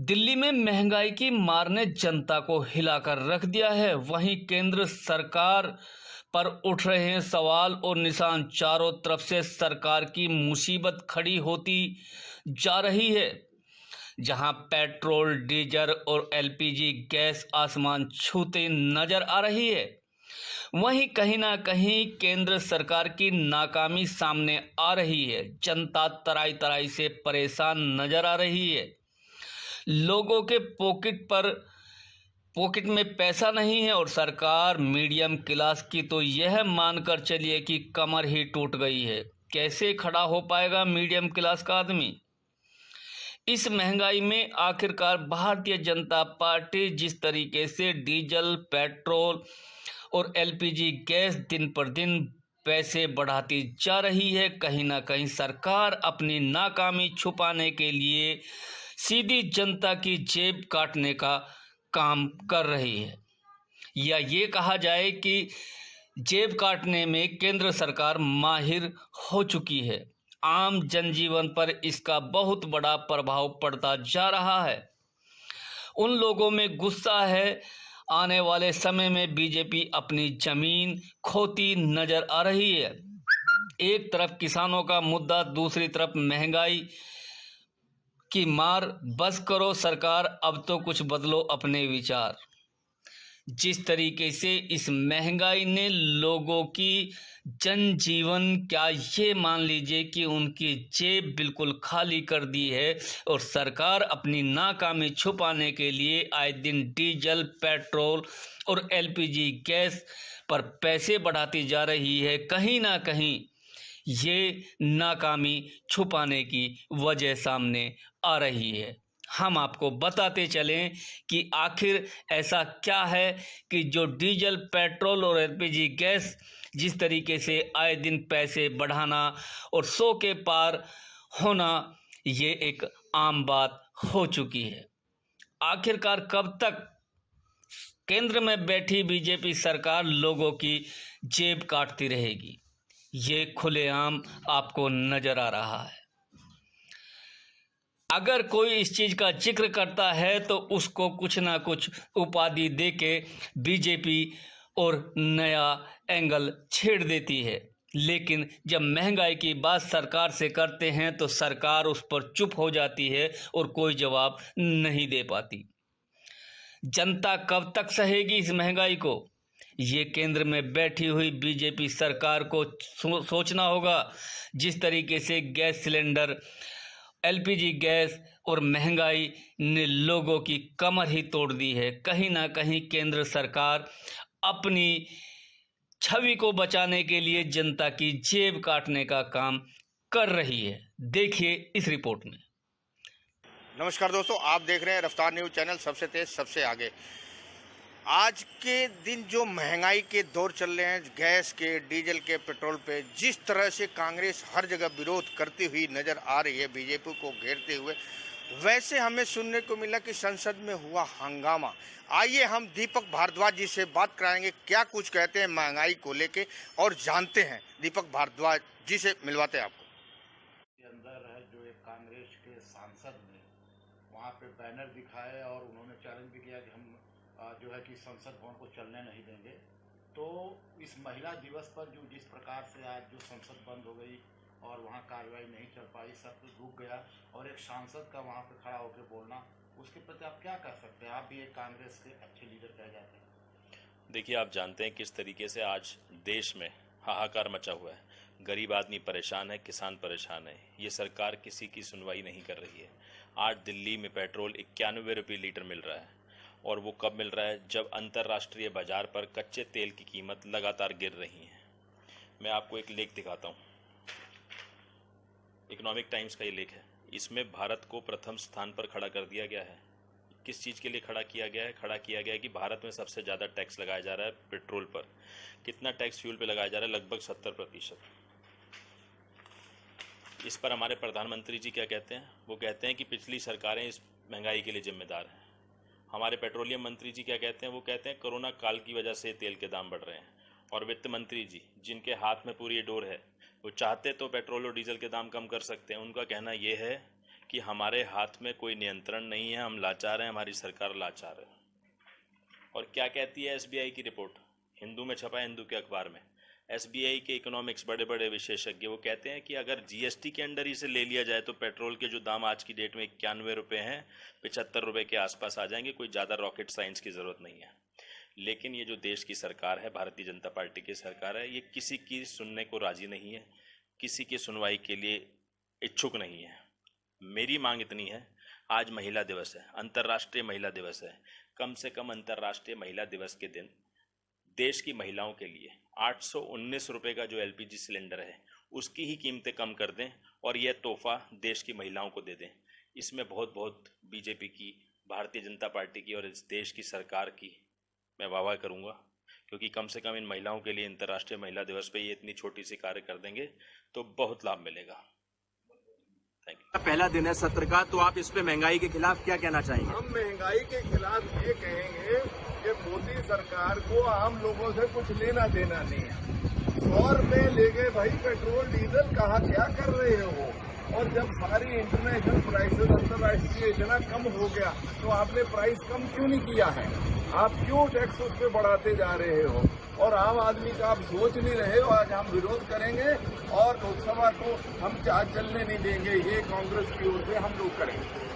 दिल्ली में महंगाई की मार ने जनता को हिलाकर रख दिया है। वहीं केंद्र सरकार पर उठ रहे हैं सवाल और निशान। चारों तरफ से सरकार की मुसीबत खड़ी होती जा रही है। जहां पेट्रोल, डीजल और एलपीजी गैस आसमान छूते नजर आ रही है, वहीं कहीं ना कहीं केंद्र सरकार की नाकामी सामने आ रही है। जनता तराई तराई से परेशान नजर आ रही है। लोगों के पॉकेट में पैसा नहीं है और सरकार मीडियम क्लास की तो यह मानकर चलिए कि कमर ही टूट गई है। कैसे खड़ा हो पाएगा मीडियम क्लास का आदमी इस महंगाई में? आखिरकार भारतीय जनता पार्टी जिस तरीके से डीजल, पेट्रोल और एलपीजी गैस दिन पर दिन पैसे बढ़ाती जा रही है, कहीं ना कहीं सरकार अपनी नाकामी छुपाने के लिए सीधी जनता की जेब काटने का काम कर रही है। या ये कहा जाए कि जेब काटने में केंद्र सरकार माहिर हो चुकी है। आम जनजीवन पर इसका बहुत बड़ा प्रभाव पड़ता जा रहा है। उन लोगों में गुस्सा है। आने वाले समय में बीजेपी अपनी जमीन खोती नजर आ रही है। एक तरफ किसानों का मुद्दा, दूसरी तरफ महंगाई की मार। बस करो सरकार, अब तो कुछ बदलो अपने विचार। जिस तरीके से इस महंगाई ने लोगों की जनजीवन, क्या ये मान लीजिए कि उनकी जेब बिल्कुल खाली कर दी है और सरकार अपनी नाकामी छुपाने के लिए आए दिन डीजल, पेट्रोल और एलपीजी गैस पर पैसे बढ़ाती जा रही है। कहीं ना कहीं ये नाकामी छुपाने की वजह सामने आ रही है। हम आपको बताते चलें कि आखिर ऐसा क्या है कि जो डीजल, पेट्रोल और एलपीजी गैस जिस तरीके से आए दिन पैसे बढ़ाना और 100 के पार होना, ये एक आम बात हो चुकी है। आखिरकार कब तक केंद्र में बैठी बीजेपी सरकार लोगों की जेब काटती रहेगी? ये खुलेआम आपको नजर आ रहा है। अगर कोई इस चीज का जिक्र करता है तो उसको कुछ ना कुछ उपाधि देके बीजेपी और नया एंगल छेड़ देती है। लेकिन जब महंगाई की बात सरकार से करते हैं तो सरकार उस पर चुप हो जाती है और कोई जवाब नहीं दे पाती। जनता कब तक सहेगी इस महंगाई को? ये केंद्र में बैठी हुई बीजेपी सरकार को सोचना होगा। जिस तरीके से गैस सिलेंडर, एलपीजी गैस और महंगाई ने लोगों की कमर ही तोड़ दी है, कहीं ना कहीं केंद्र सरकार अपनी छवि को बचाने के लिए जनता की जेब काटने का काम कर रही है। देखिए इस रिपोर्ट में। नमस्कार दोस्तों, आप देख रहे हैं रफ्तार न्यूज चैनल, सबसे तेज सबसे आगे। आज के दिन जो महंगाई के दौर चल रहे हैं, गैस के, डीजल के, पेट्रोल पे, जिस तरह से कांग्रेस हर जगह विरोध करती हुई नजर आ रही है, बीजेपी को घेरते हुए, वैसे हमें सुनने को मिला कि संसद में हुआ हंगामा। आइए हम दीपक भारद्वाज जी से बात कराएंगे, क्या कुछ कहते हैं महंगाई को लेके, और जानते हैं। दीपक भारद्वाज जी से मिलवाते हैं आपको। अंदर है जो एक कांग्रेस के सांसद ने वहाँ पे बैनर दिखाए और उन्होंने चैलेंज भी किया कि हम जो है कि संसद भवन को चलने नहीं देंगे। तो इस महिला दिवस पर जो जिस प्रकार से आज जो संसद बंद हो गई और वहाँ कार्रवाई नहीं चल पाई, सब कुछ रुक गया, और एक सांसद का वहाँ पे खड़ा होकर बोलना, उसके प्रति आप क्या कह सकते हैं? आप भी एक कांग्रेस के अच्छे लीडर कहे जाते हैं। देखिए, आप जानते हैं किस तरीके से आज देश में हाहाकार मचा हुआ है। गरीब आदमी परेशान है, किसान परेशान है। ये सरकार किसी की सुनवाई नहीं कर रही है। आज दिल्ली में पेट्रोल 91 रुपये लीटर मिल रहा है, और वो कब मिल रहा है? जब अंतर्राष्ट्रीय बाजार पर कच्चे तेल की कीमत लगातार गिर रही है। मैं आपको एक लेख दिखाता हूँ, इकोनॉमिक टाइम्स का ये लेख है। इसमें भारत को प्रथम स्थान पर खड़ा कर दिया गया है। किस चीज़ के लिए खड़ा किया गया है? खड़ा किया गया है कि भारत में सबसे ज़्यादा टैक्स लगाया जा रहा है पेट्रोल पर। कितना टैक्स फ्यूल पे लगाया जा रहा है? लगभग 70%। इस पर हमारे प्रधानमंत्री जी क्या कहते हैं? वो कहते हैं कि पिछली सरकारें इस महंगाई के लिए जिम्मेदार हैं। हमारे पेट्रोलियम मंत्री जी क्या कहते हैं? वो कहते हैं कोरोना काल की वजह से तेल के दाम बढ़ रहे हैं। और वित्त मंत्री जी, जिनके हाथ में पूरी ये डोर है, वो चाहते तो पेट्रोल और डीजल के दाम कम कर सकते हैं। उनका कहना ये है कि हमारे हाथ में कोई नियंत्रण नहीं है, हम लाचार हैं, हमारी सरकार लाचार है। और क्या कहती है एसबीआई की रिपोर्ट? हिंदू में छपा है, हिंदू के अखबार में। एसबीआई के इकोनॉमिक्स बड़े बड़े विशेषज्ञ वो कहते हैं कि अगर जीएसटी के अंडर ही से ले लिया जाए तो पेट्रोल के जो दाम आज की डेट में 91 रुपये हैं, 75 रुपये के आसपास आ जाएंगे। कोई ज़्यादा रॉकेट साइंस की ज़रूरत नहीं है। लेकिन ये जो देश की सरकार है, भारतीय जनता पार्टी की सरकार है, ये किसी की सुनने को राजी नहीं है, किसी की सुनवाई के लिए इच्छुक नहीं है। मेरी मांग इतनी है, आज महिला दिवस है, अंतर्राष्ट्रीय महिला दिवस है। कम से कम अंतर्राष्ट्रीय महिला दिवस के दिन देश की महिलाओं के लिए 819 रुपये का जो एलपीजी सिलेंडर है उसकी ही कीमतें कम कर दें और यह तोहफा देश की महिलाओं को दे दें। इसमें बहुत बहुत बीजेपी की, भारतीय जनता पार्टी की और इस देश की सरकार की मैं वाह करूंगा, क्योंकि कम से कम इन महिलाओं के लिए अंतर्राष्ट्रीय महिला दिवस पे ये इतनी छोटी सी कार्य कर देंगे तो बहुत लाभ मिलेगा। Thank you. पहला दिन है सत्र का, तो आप इस पे महंगाई के खिलाफ क्या कहना चाहेंगे? हम महंगाई के खिलाफ ये कहेंगे कि मोदी सरकार को आम लोगों से कुछ लेना देना नहीं है। 100 रुपये ले गए भाई पेट्रोल डीजल, कहा क्या कर रहे हो? और जब सारी इंटरनेशनल प्राइसेस अंतर्राष्ट्रीय इतना कम हो गया तो आपने प्राइस कम क्यों नहीं किया है? आप क्यों टैक्स उस पे बढ़ाते जा रहे हो? और आम आदमी का आप सोच नहीं रहे हो। आज हम विरोध करेंगे और लोकसभा को हम चार्ज चलने नहीं देंगे। ये कांग्रेस की ओर से हम लोग करेंगे।